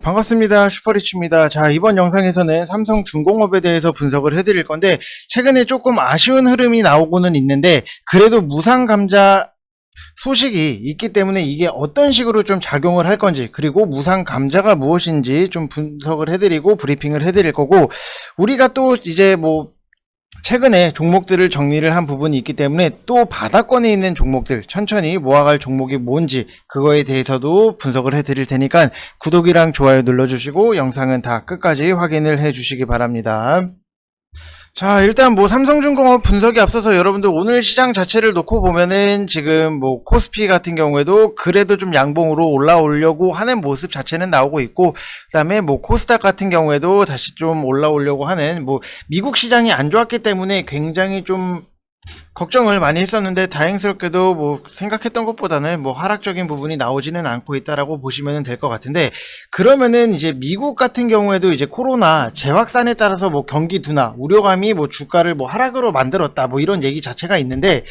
반갑습니다. 슈퍼리치입니다. 자, 이번 영상에서는 삼성중공업에 대해서 분석을 해드릴 건데, 최근에 조금 아쉬운 흐름이 나오고는 있는데, 그래도 무상감자 소식이 있기 때문에 이게 어떤 식으로 좀 작용을 할 건지, 그리고 무상감자가 무엇인지 좀 분석을 해드리고 브리핑을 해드릴 거고, 우리가 또 이제 최근에 종목들을 정리를 한 부분이 있기 때문에 또 바닥권에 있는 종목들 천천히 모아갈 종목이 뭔지 그거에 대해서도 분석을 해드릴 테니까 구독이랑 좋아요 눌러주시고 영상은 다 끝까지 확인을 해주시기 바랍니다. 자, 일단 삼성중공업 분석이 앞서서 여러분들 오늘 시장 자체를 놓고 보면은 지금 코스피 같은 경우에도 그래도 좀 양봉으로 올라오려고 하는 모습 자체는 나오고 있고, 그다음에 코스닥 같은 경우에도 다시 좀 올라오려고 하는 미국 시장이 안 좋았기 때문에 굉장히 좀 걱정을 많이 했었는데 다행스럽게도 생각했던 것보다는 하락적인 부분이 나오지는 않고 있다라고 보시면 될 것 같은데, 그러면은 이제 미국 같은 경우에도 이제 코로나 재확산에 따라서 경기 둔화 우려감이 주가를 하락으로 만들었다 이런 얘기 자체가 있는데,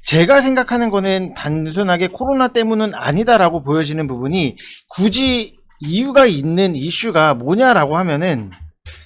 제가 생각하는 거는 단순하게 코로나 때문은 아니다라고 보여지는 부분이, 굳이 이유가 있는 이슈가 뭐냐라고 하면은,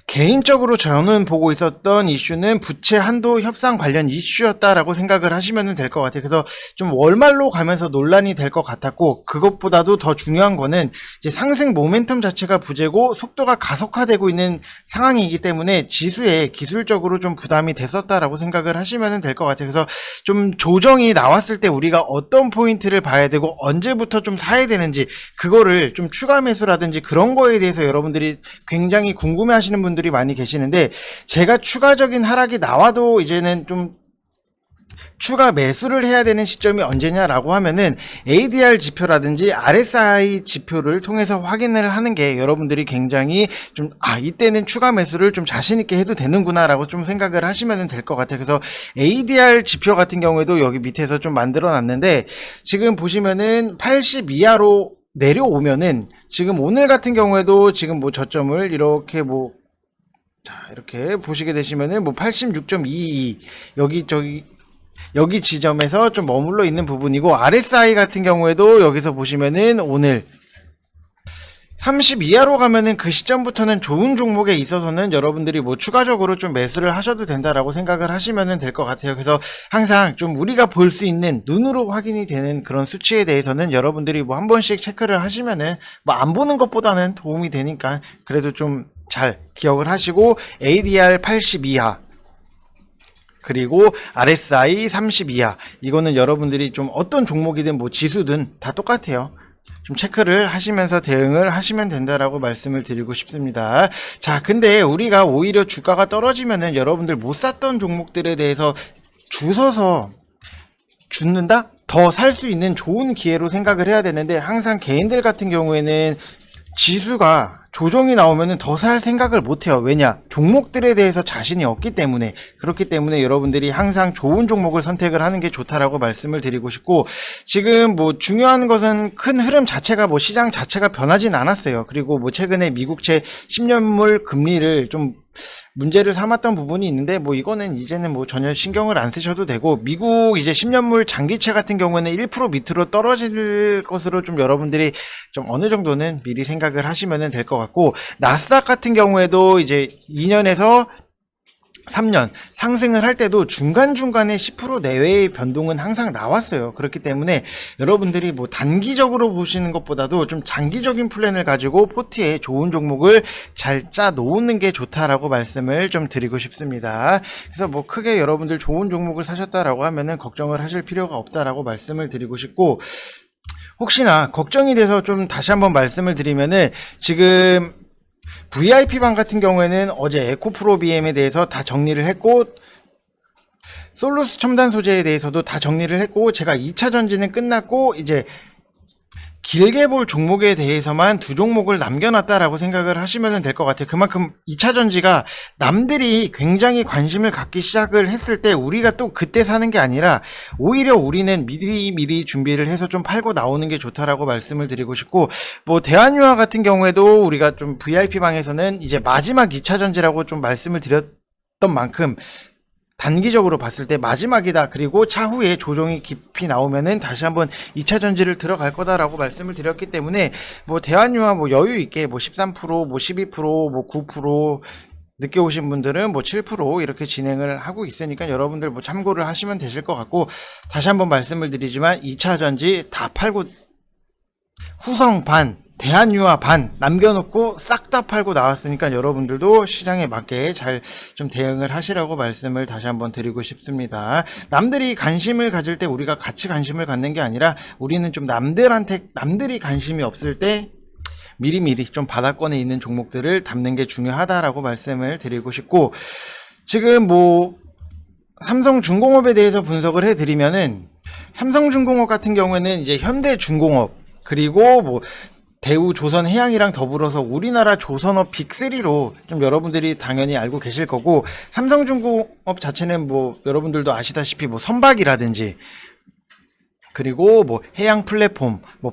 개인적으로 저는 보고 있었던 이슈는 부채 한도 협상 관련 이슈였다라고 생각을 하시면 될 것 같아요. 그래서 좀 월말로 가면서 논란이 될 것 같았고, 그것보다도 더 중요한 거는 이제 상승 모멘텀 자체가 부재고 속도가 가속화되고 있는 상황이기 때문에 지수에 기술적으로 좀 부담이 됐었다라고 생각을 하시면 될 것 같아요. 그래서 좀 조정이 나왔을 때 우리가 어떤 포인트를 봐야 되고 언제부터 좀 사야 되는지, 그거를 좀 추가 매수라든지 그런 거에 대해서 여러분들이 굉장히 궁금해 하시는 분들이 많이 계시는데, 제가 추가적인 하락이 나와도 이제는 좀 추가 매수를 해야 되는 시점이 언제냐라고 하면은 ADR 지표라든지 RSI 지표를 통해서 확인을 하는 게 여러분들이 굉장히 좀 이때는 추가 매수를 좀 자신 있게 해도 되는구나 라고 좀 생각을 하시면 될 것 같아요. 그래서 ADR 지표 같은 경우에도 여기 밑에서 좀 만들어 놨는데, 지금 보시면은 80 이하로 내려오면은, 지금 오늘 같은 경우에도 지금 저점을 이렇게 이렇게 보시게 되시면은 86.22 여기 지점에서 좀 머물러 있는 부분이고, RSI 같은 경우에도 여기서 보시면은 오늘 30 이하로 가면은 그 시점부터는 좋은 종목에 있어서는 여러분들이 추가적으로 좀 매수를 하셔도 된다라고 생각을 하시면 될 것 같아요. 그래서 항상 좀 우리가 볼 수 있는 눈으로 확인이 되는 그런 수치에 대해서는 여러분들이 한 번씩 체크를 하시면은 안 보는 것보다는 도움이 되니까 그래도 좀 잘 기억을 하시고, ADR 80 이하 그리고 RSI 30 이하, 이거는 여러분들이 좀 어떤 종목이든 지수든 다 똑같아요. 좀 체크를 하시면서 대응을 하시면 된다라고 말씀을 드리고 싶습니다. 자, 근데 우리가 오히려 주가가 떨어지면은 여러분들 못 샀던 종목들에 대해서 주워서 죽는다? 더 살 수 있는 좋은 기회로 생각을 해야 되는데, 항상 개인들 같은 경우에는 지수가 조정이 나오면은 더 살 생각을 못해요. 왜냐? 종목들에 대해서 자신이 없기 때문에. 그렇기 때문에 여러분들이 항상 좋은 종목을 선택을 하는 게 좋다라고 말씀을 드리고 싶고, 지금 중요한 것은 큰 흐름 자체가 시장 자체가 변하진 않았어요. 그리고 최근에 미국채 10년물 금리를 좀 문제를 삼았던 부분이 있는데, 이거는 이제는 전혀 신경을 안 쓰셔도 되고, 미국 이제 10년물 장기채 같은 경우에는 1% 밑으로 떨어질 것으로 좀 여러분들이 좀 어느 정도는 미리 생각을 하시면 될 것 같고, 나스닥 같은 경우에도 이제 2년에서 3년 상승을 할 때도 중간중간에 10% 내외의 변동은 항상 나왔어요. 그렇기 때문에 여러분들이 단기적으로 보시는 것보다도 좀 장기적인 플랜을 가지고 포트에 좋은 종목을 잘 짜 놓는 게 좋다라고 말씀을 좀 드리고 싶습니다. 그래서 크게 여러분들 좋은 종목을 사셨다라고 하면은 걱정을 하실 필요가 없다라고 말씀을 드리고 싶고, 혹시나 걱정이 돼서 좀 다시 한번 말씀을 드리면은, 지금 VIP방 같은 경우에는 어제 에코프로비엠에 대해서 다 정리를 했고, 솔루스 첨단 소재에 대해서도 다 정리를 했고, 제가 2차 전지는 끝났고 이제 길게 볼 종목에 대해서만 두 종목을 남겨놨다라고 생각을 하시면 될 것 같아요. 그만큼 2차 전지가 남들이 굉장히 관심을 갖기 시작을 했을 때 우리가 또 그때 사는 게 아니라, 오히려 우리는 미리 준비를 해서 좀 팔고 나오는 게 좋다라고 말씀을 드리고 싶고, 대한유화 같은 경우에도 우리가 좀 VIP 방에서는 이제 마지막 2차 전지라고 좀 말씀을 드렸던 만큼, 단기적으로 봤을 때 마지막이다. 그리고 차후에 조정이 깊이 나오면은 다시 한번 2차 전지를 들어갈 거다라고 말씀을 드렸기 때문에 뭐 대한유화 뭐 여유 있게 뭐 13%, 뭐 12%, 뭐 9%, 늦게 오신 분들은 뭐 7% 이렇게 진행을 하고 있으니까 여러분들 뭐 참고를 하시면 되실 것 같고, 다시 한번 말씀을 드리지만 2차 전지 다 팔고 후성 반, 대한유화 반 남겨놓고 싹 다 팔고 나왔으니까 여러분들도 시장에 맞게 잘 좀 대응을 하시라고 말씀을 다시 한번 드리고 싶습니다. 남들이 관심을 가질 때 우리가 같이 관심을 갖는 게 아니라 우리는 좀 남들이 관심이 없을 때 미리미리 좀 바닥권에 있는 종목들을 담는 게 중요하다라고 말씀을 드리고 싶고, 지금 뭐 삼성중공업에 대해서 분석을 해드리면은, 삼성중공업 같은 경우에는 이제 현대중공업 그리고 뭐 대우조선해양이랑 더불어서 우리나라 조선업 빅3로 좀 여러분들이 당연히 알고 계실 거고, 삼성중공업 자체는 뭐 여러분들도 아시다시피 뭐 선박이라든지 그리고 뭐 해양 플랫폼 뭐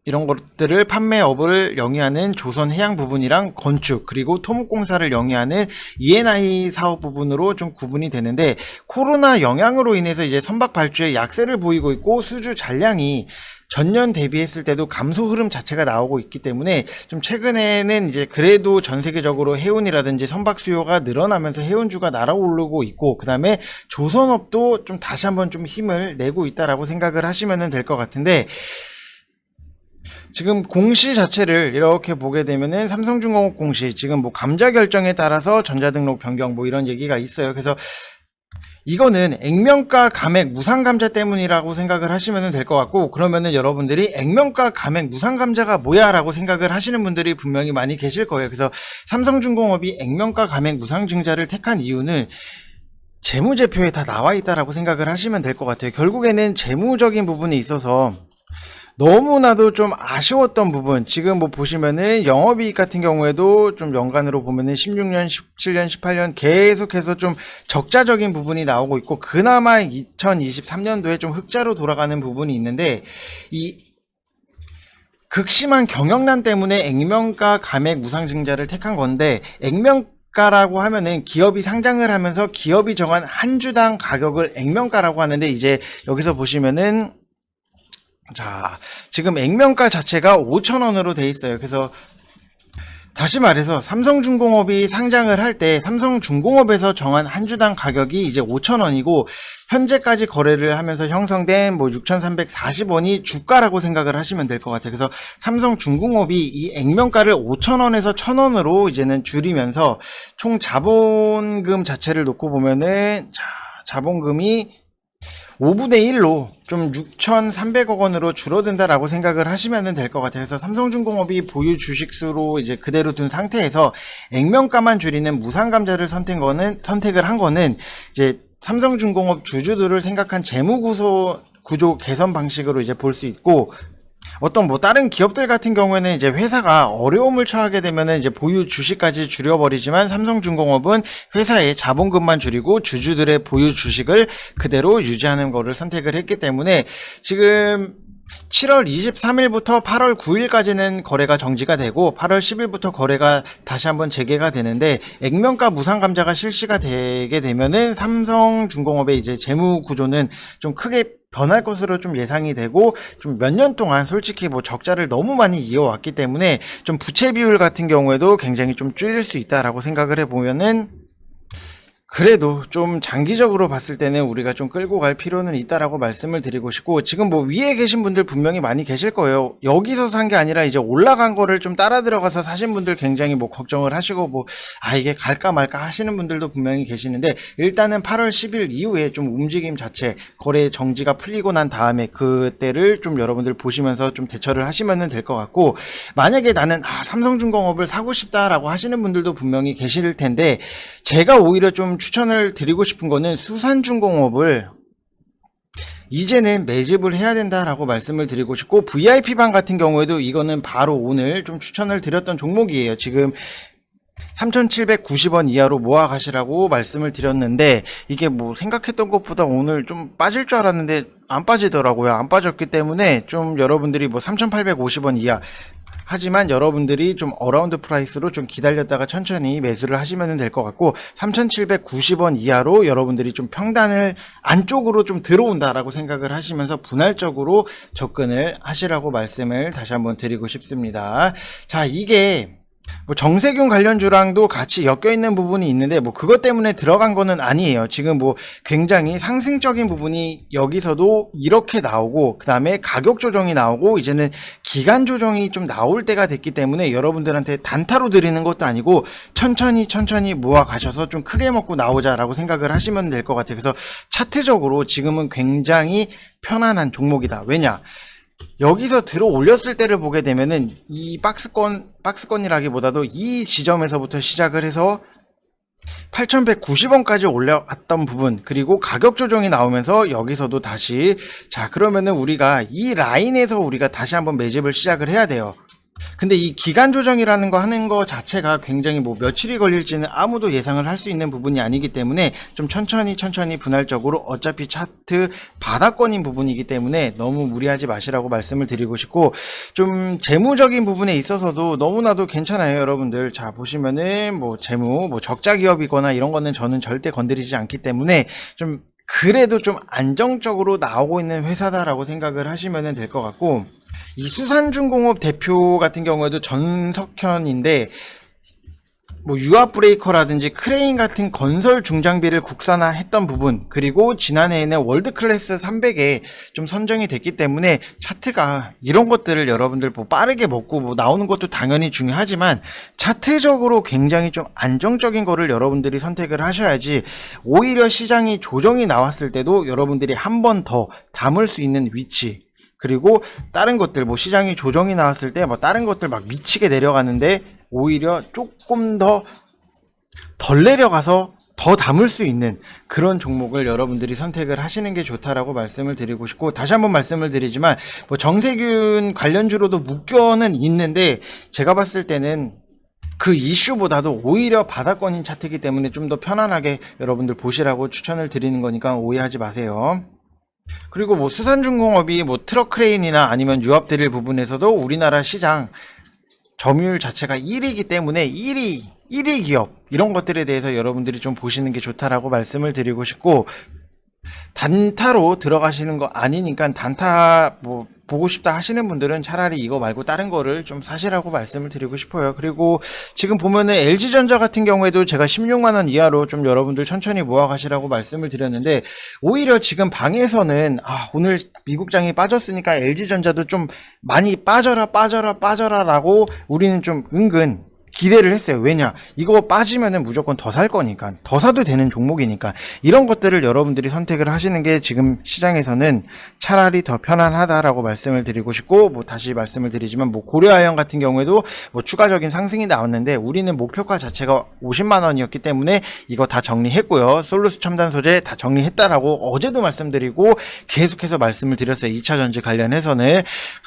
이런 것들을 판매업을 영위하는 조선해양 부분이랑 건축 그리고 토목공사를 영위하는 E&I 사업 부분으로 좀 구분이 되는데, 코로나 영향으로 인해서 이제 선박 발주에 약세를 보이고 있고 수주 잔량이 전년 대비했을 때도 감소 흐름 자체가 나오고 있기 때문에 좀 최근에는 이제 그래도 전 세계적으로 해운이라든지 선박 수요가 늘어나면서 해운주가 날아오르고 있고, 그 다음에 조선업도 좀 다시 한번 좀 힘을 내고 있다라고 생각을 하시면 될 것 같은데, 지금 공시 자체를 이렇게 보게 되면은 삼성중공업 공시 지금 뭐 감자 결정에 따라서 전자등록 변경 뭐 이런 얘기가 있어요. 그래서 이거는 액면가 감액 무상감자 때문이라고 생각을 하시면 될 것 같고, 그러면은 여러분들이 액면가 감액 무상감자가 뭐야 라고 생각을 하시는 분들이 분명히 많이 계실 거예요. 그래서 삼성중공업이 액면가 감액 무상증자를 택한 이유는 재무제표에 다 나와 있다라고 생각을 하시면 될 것 같아요. 결국에는 재무적인 부분에 있어서 너무나도 좀 아쉬웠던 부분, 지금 뭐 보시면은 영업이익 같은 경우에도 좀 연간으로 보면은 16년, 17년, 18년 계속해서 좀 적자적인 부분이 나오고 있고, 그나마 2023년도에 좀 흑자로 돌아가는 부분이 있는데, 이 극심한 경영난 때문에 액면가 감액 무상증자를 택한 건데, 액면가라고 하면은 기업이 상장을 하면서 기업이 정한 한 주당 가격을 액면가라고 하는데, 이제 여기서 보시면은 자, 지금 액면가 자체가 5,000원으로 돼 있어요. 그래서 다시 말해서 삼성중공업이 상장을 할 때 삼성중공업에서 정한 한 주당 가격이 이제 5,000원이고, 현재까지 거래를 하면서 형성된 뭐 6,340원이 주가라고 생각을 하시면 될 것 같아요. 그래서 삼성중공업이 이 액면가를 5,000원에서 1,000원으로 이제는 줄이면서 총 자본금 자체를 놓고 보면은, 자, 자본금이 5분의 1로 좀 6,300억 원으로 줄어든다라고 생각을 하시면 될 것 같아요. 그래서 삼성중공업이 보유 주식수로 이제 그대로 둔 상태에서 액면가만 줄이는 무상감자를 선택을 한 거는 이제 삼성중공업 주주들을 생각한 구조 개선 방식으로 이제 볼 수 있고, 어떤 뭐 다른 기업들 같은 경우에는 이제 회사가 어려움을 처하게 되면은 이제 보유 주식까지 줄여버리지만, 삼성중공업은 회사의 자본금만 줄이고 주주들의 보유 주식을 그대로 유지하는 거를 선택을 했기 때문에, 지금 7월 23일부터 8월 9일까지는 거래가 정지가 되고 8월 10일부터 거래가 다시 한번 재개가 되는데, 액면가 무상감자가 실시가 되게 되면은 삼성중공업의 이제 재무 구조는 좀 크게 변할 것으로 좀 예상이 되고, 좀 몇 년 동안 솔직히 뭐 적자를 너무 많이 이어왔기 때문에 좀 부채 비율 같은 경우에도 굉장히 좀 줄일 수 있다라고 생각을 해보면은, 그래도 좀 장기적으로 봤을 때는 우리가 좀 끌고 갈 필요는 있다라고 말씀을 드리고 싶고, 지금 뭐 위에 계신 분들 분명히 많이 계실 거예요. 여기서 산 게 아니라 이제 올라간 거를 좀 따라 들어가서 사신 분들 굉장히 뭐 걱정을 하시고 뭐 이게 갈까 말까 하시는 분들도 분명히 계시는데, 일단은 8월 10일 이후에 좀 움직임 자체, 거래 정지가 풀리고 난 다음에 그때를 좀 여러분들 보시면서 좀 대처를 하시면 될 것 같고, 만약에 나는 삼성중공업을 사고 싶다라고 하시는 분들도 분명히 계실 텐데, 제가 오히려 좀 추천을 드리고 싶은 거는 수산중공업을 이제는 매집을 해야 된다라고 말씀을 드리고 싶고, VIP방 같은 경우에도 이거는 바로 오늘 좀 추천을 드렸던 종목이에요. 지금 3,790원 이하로 모아 가시라고 말씀을 드렸는데, 이게 뭐 생각했던 것보다 오늘 좀 빠질 줄 알았는데 안 빠지더라고요. 안 빠졌기 때문에 좀 여러분들이 뭐 3,850원 이하, 하지만 여러분들이 좀 어라운드 프라이스로 좀 기다렸다가 천천히 매수를 하시면 될 것 같고 3,790원 이하로 여러분들이 좀 평단을 안쪽으로 좀 들어온다라고 생각을 하시면서 분할적으로 접근을 하시라고 말씀을 다시 한번 드리고 싶습니다. 자, 이게 뭐 정세균 관련주랑도 같이 엮여 있는 부분이 있는데 뭐 그것 때문에 들어간 거는 아니에요. 지금 뭐 굉장히 상승적인 부분이 여기서도 이렇게 나오고 그 다음에 가격 조정이 나오고 이제는 기간 조정이 좀 나올 때가 됐기 때문에 여러분들한테 단타로 드리는 것도 아니고 천천히 모아 가셔서 좀 크게 먹고 나오자라고 생각을 하시면 될 것 같아요. 그래서 차트적으로 지금은 굉장히 편안한 종목이다. 왜냐? 여기서 들어 올렸을 때를 보게 되면은 이 박스권이라기보다도 이 지점에서부터 시작을 해서 8,190원까지 올라왔던 부분, 그리고 가격 조정이 나오면서 여기서도 다시, 자, 그러면은 우리가 이 라인에서 우리가 다시 한번 매집을 시작을 해야 돼요. 근데 이 기간 조정이라는 거 하는 거 자체가 굉장히 뭐 며칠이 걸릴지는 아무도 예상을 할 수 있는 부분이 아니기 때문에 좀 천천히 분할적으로, 어차피 차트 바닥권인 부분이기 때문에 너무 무리하지 마시라고 말씀을 드리고 싶고, 좀 재무적인 부분에 있어서도 너무나도 괜찮아요, 여러분들. 자, 보시면은 뭐 재무, 뭐 적자 기업이거나 이런 거는 저는 절대 건드리지 않기 때문에 좀 그래도 좀 안정적으로 나오고 있는 회사다라고 생각을 하시면 될 것 같고, 이 수산중공업 대표 같은 경우에도 전석현인데 뭐 유압 브레이커라든지 크레인 같은 건설 중장비를 국산화했던 부분, 그리고 지난해에는 월드클래스 300에 좀 선정이 됐기 때문에 차트가 이런 것들을 여러분들 뭐 빠르게 먹고 뭐 나오는 것도 당연히 중요하지만 차트적으로 굉장히 좀 안정적인 거를 여러분들이 선택을 하셔야지, 오히려 시장이 조정이 나왔을 때도 여러분들이 한 번 더 담을 수 있는 위치, 그리고 다른 것들 뭐 시장이 조정이 나왔을 때 뭐 다른 것들 막 미치게 내려가는데 오히려 조금 더 덜 내려가서 더 담을 수 있는 그런 종목을 여러분들이 선택을 하시는 게 좋다라고 말씀을 드리고 싶고, 다시 한번 말씀을 드리지만 뭐 정세균 관련주로도 묶여는 있는데 제가 봤을 때는 그 이슈보다도 오히려 바닥권인 차트이기 때문에 좀 더 편안하게 여러분들 보시라고 추천을 드리는 거니까 오해하지 마세요. 그리고 뭐 수산중공업이 뭐 트럭 크레인이나 아니면 유압 드릴 부분에서도 우리나라 시장 점유율 자체가 1위이기 때문에 1위 기업 이런 것들에 대해서 여러분들이 좀 보시는 게 좋다라고 말씀을 드리고 싶고, 단타로 들어가시는 거 아니니까 단타 뭐 보고 싶다 하시는 분들은 차라리 이거 말고 다른 거를 좀 사시라고 말씀을 드리고 싶어요. 그리고 지금 보면은 LG전자 같은 경우에도 제가 16만원 이하로 좀 여러분들 천천히 모아 가시라고 말씀을 드렸는데, 오히려 지금 방에서는 오늘 미국장이 빠졌으니까 LG전자도 좀 많이 빠져라 라고 우리는 좀 은근 기대를 했어요. 왜냐? 이거 빠지면은 무조건 더 살 거니까, 더 사도 되는 종목이니까, 이런 것들을 여러분들이 선택을 하시는 게 지금 시장에서는 차라리 더 편안하다라고 말씀을 드리고 싶고, 뭐 다시 말씀을 드리지만 뭐 고려아연 같은 경우에도 뭐 추가적인 상승이 나왔는데 우리는 목표가 자체가 50만 원이었기 때문에 이거 다 정리했고요. 솔루스 첨단 소재 다 정리했다라고 어제도 말씀드리고 계속해서 말씀을 드렸어요. 2차 전지 관련해서는.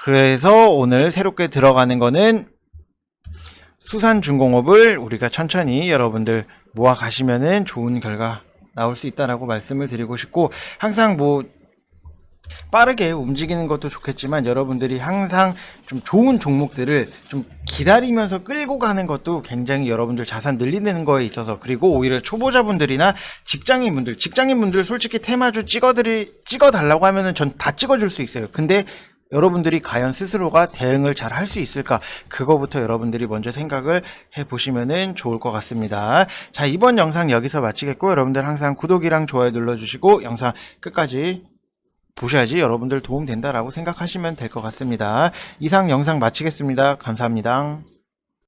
그래서 오늘 새롭게 들어가는 거는 수산중공업을 우리가 천천히 여러분들 모아 가시면은 좋은 결과 나올 수 있다라고 말씀을 드리고 싶고, 항상 뭐 빠르게 움직이는 것도 좋겠지만 여러분들이 항상 좀 좋은 종목들을 좀 기다리면서 끌고 가는 것도 굉장히 여러분들 자산 늘리는 거에 있어서, 그리고 오히려 초보자분들이나 직장인분들 솔직히 테마주 찍어달라고 하면은 전 다 찍어줄 수 있어요. 근데 여러분들이 과연 스스로가 대응을 잘 할 수 있을까? 그거부터 여러분들이 먼저 생각을 해보시면 좋을 것 같습니다. 자, 이번 영상 여기서 마치겠고, 여러분들 항상 구독이랑 좋아요 눌러주시고 영상 끝까지 보셔야지 여러분들 도움 된다라고 생각하시면 될 것 같습니다. 이상 영상 마치겠습니다. 감사합니다.